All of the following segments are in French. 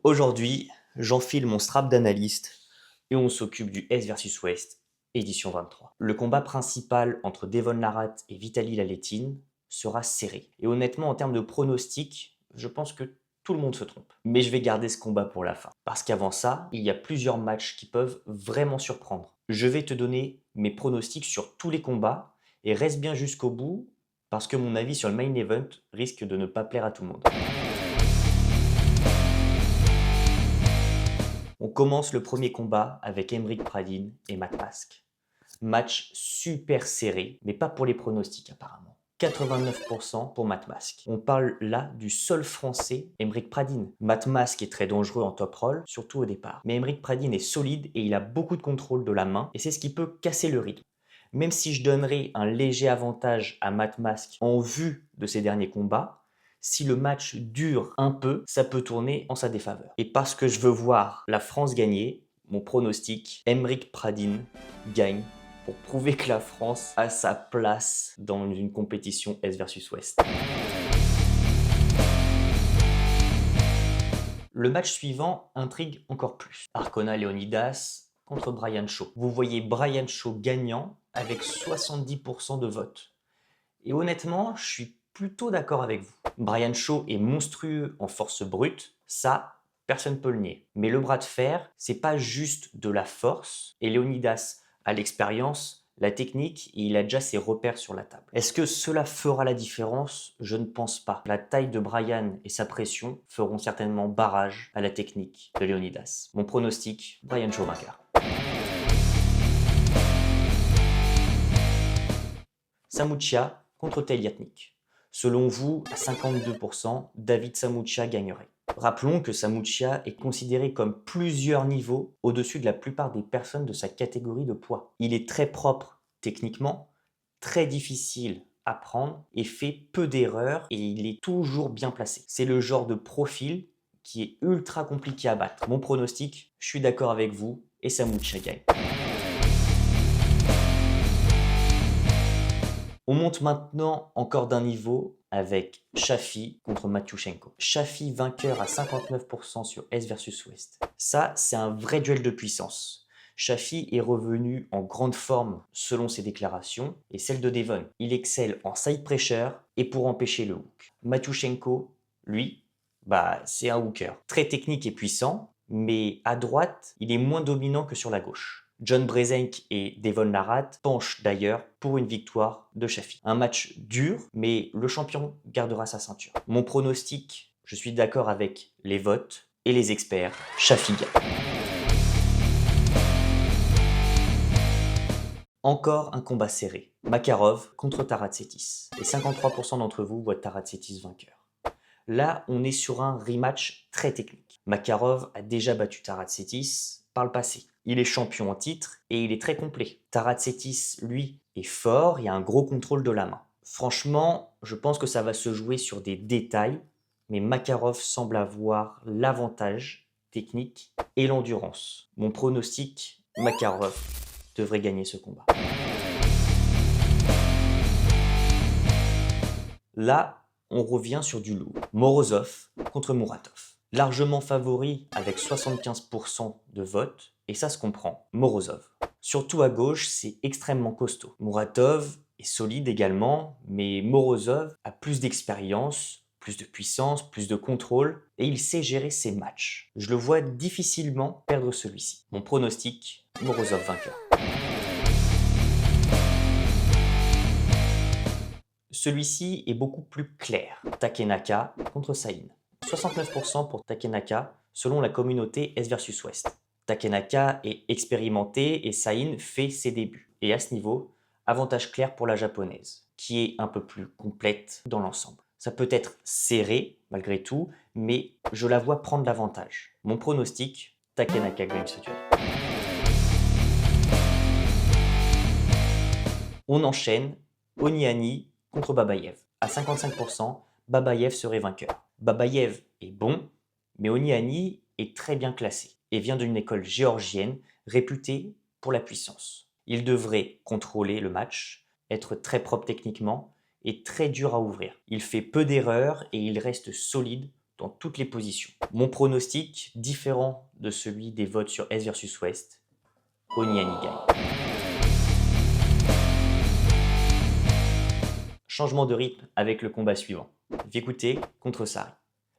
Aujourd'hui, j'enfile mon strap d'analyste et on s'occupe du S versus West, édition 23. Le combat principal entre Devon Larratt et Vitaly Laletin sera serré. Et honnêtement, en termes de pronostic, je pense que tout le monde se trompe. Mais je vais garder ce combat pour la fin. Parce qu'avant ça, il y a plusieurs matchs qui peuvent vraiment surprendre. Je vais te donner mes pronostics sur tous les combats et reste bien jusqu'au bout parce que mon avis sur le main event risque de ne pas plaire à tout le monde. On commence le premier combat avec Emric Pradine et Matt Mask. Match super serré, mais pas pour les pronostics apparemment. 89% pour Matt Mask. On parle là du seul français, Emric Pradine. Matt Mask est très dangereux en top roll, surtout au départ. Mais Emric Pradine est solide et il a beaucoup de contrôle de la main, et c'est ce qui peut casser le rythme. Même si je donnerais un léger avantage à Matt Mask en vue de ses derniers combats, si le match dure un peu, ça peut tourner en sa défaveur. Et parce que je veux voir la France gagner, mon pronostic, Emric Pradine gagne pour prouver que la France a sa place dans une compétition Est versus Ouest. Le match suivant intrigue encore plus. Arcona Leonidas contre Brian Shaw. Vous voyez Brian Shaw gagnant avec 70% de vote. Et honnêtement, je suis plutôt d'accord avec vous. Brian Shaw est monstrueux en force brute, ça, personne ne peut le nier. Mais le bras de fer, c'est pas juste de la force, et Leonidas a l'expérience, la technique, et il a déjà ses repères sur la table. Est-ce que cela fera la différence? Je ne pense pas. La taille de Brian et sa pression feront certainement barrage à la technique de Leonidas. Mon pronostic, Brian Shaw vainqueur. Samuchia contre Teliatnik. Selon vous, à 52%, David Samuchia gagnerait. Rappelons que Samuchia est considéré comme plusieurs niveaux au-dessus de la plupart des personnes de sa catégorie de poids. Il est très propre techniquement, très difficile à prendre et fait peu d'erreurs et il est toujours bien placé. C'est le genre de profil qui est ultra compliqué à battre. Mon pronostic, je suis d'accord avec vous et Samuchia gagne. On monte maintenant encore d'un niveau avec Shafi contre Matyushenko. Shafi vainqueur à 59% sur Est versus Ouest. Ça, c'est un vrai duel de puissance. Shafi est revenu en grande forme selon ses déclarations et celle de Devon. Il excelle en side pressure et pour empêcher le hook. Matyushenko, lui, c'est un hooker. Très technique et puissant, mais à droite, il est moins dominant que sur la gauche. John Brezenk et Devon Larratt penchent d'ailleurs pour une victoire de Shafi. Un match dur, mais le champion gardera sa ceinture. Mon pronostic, je suis d'accord avec les votes et les experts, Shafi gagne. Encore un combat serré. Makarov contre Taratsetis. Et 53% d'entre vous voient Taratsetis vainqueur. Là, on est sur un rematch très technique. Makarov a déjà battu Taratsetis par le passé. Il est champion en titre et il est très complet. Taratsetis, lui, est fort et a un gros contrôle de la main. Franchement, je pense que ça va se jouer sur des détails, mais Makarov semble avoir l'avantage technique et l'endurance. Mon pronostic, Makarov devrait gagner ce combat. Là, on revient sur du lourd. Morozov contre Muratov. Largement favori avec 75% de vote, et ça se comprend, Morozov. Surtout à gauche, c'est extrêmement costaud. Muratov est solide également, mais Morozov a plus d'expérience, plus de puissance, plus de contrôle, et il sait gérer ses matchs. Je le vois difficilement perdre celui-ci. Mon pronostic, Morozov vainqueur. Celui-ci est beaucoup plus clair. Takenaka contre Sain. 69% pour Takenaka selon la communauté Est versus Ouest. Takenaka est expérimenté et Sain fait ses débuts. Et à ce niveau, avantage clair pour la japonaise, qui est un peu plus complète dans l'ensemble. Ça peut être serré malgré tout, mais je la vois prendre l'avantage. Mon pronostic, Takenaka gagne ce duel. On enchaîne Oniani contre Babayev. À 55%, Babayev serait vainqueur. Babayev est bon, mais Oniani est très bien classé et vient d'une école géorgienne réputée pour la puissance. Il devrait contrôler le match, être très propre techniquement et très dur à ouvrir. Il fait peu d'erreurs et il reste solide dans toutes les positions. Mon pronostic, différent de celui des votes sur Est versus Ouest, Oniani gagne. Changement de rythme avec le combat suivant. Vekouté contre Sarri.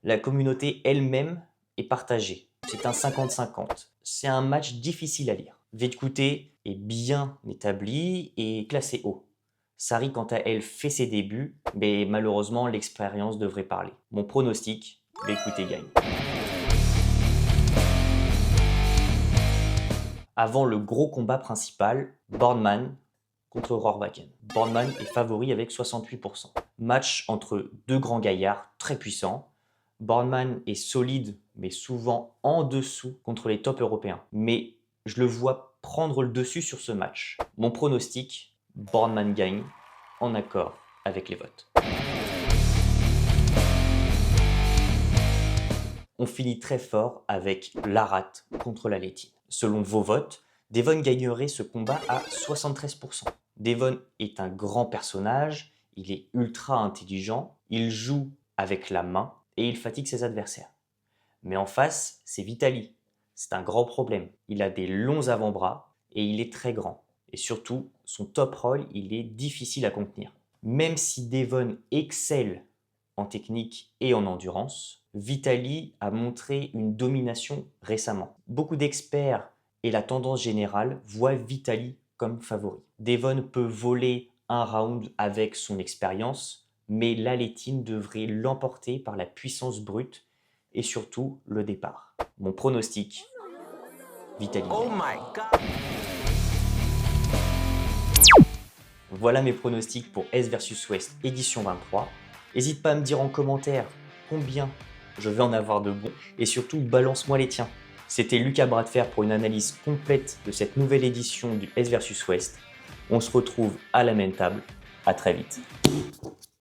La communauté elle-même est partagée. C'est un 50-50. C'est un match difficile à lire. Vekouté est bien établi et classé haut. Sarri, quant à elle, fait ses débuts, mais malheureusement, l'expérience devrait parler. Mon pronostic, Vekouté gagne. Avant le gros combat principal, Boardman contre Rohrbachen. Boardman est favori avec 68%. Match entre deux grands gaillards très puissants. Boardman est solide, mais souvent en dessous contre les tops européens. Mais je le vois prendre le dessus sur ce match. Mon pronostic, Boardman gagne, en accord avec les votes. On finit très fort avec Larat contre la Lettine. Selon vos votes, Devon gagnerait ce combat à 73%. Devon est un grand personnage, il est ultra intelligent, il joue avec la main et il fatigue ses adversaires. Mais en face, c'est Vitali. C'est un grand problème. Il a des longs avant-bras et il est très grand. Et surtout, son top roll, il est difficile à contenir. Même si Devon excelle en technique et en endurance, Vitali a montré une domination récemment. Beaucoup d'experts et la tendance générale voient Vitali comme favori. Devon peut voler un round avec son expérience, mais la Lettine devrait l'emporter par la puissance brute et surtout le départ. Mon pronostic, Vitali. Oh my God. Voilà mes pronostics pour Est versus Ouest édition 23. N'hésite pas à me dire en commentaire combien je vais en avoir de bons et surtout balance-moi les tiens. C'était Lucas Bras-de-Fer pour une analyse complète de cette nouvelle édition du Est versus Ouest. On se retrouve à la même table. À très vite.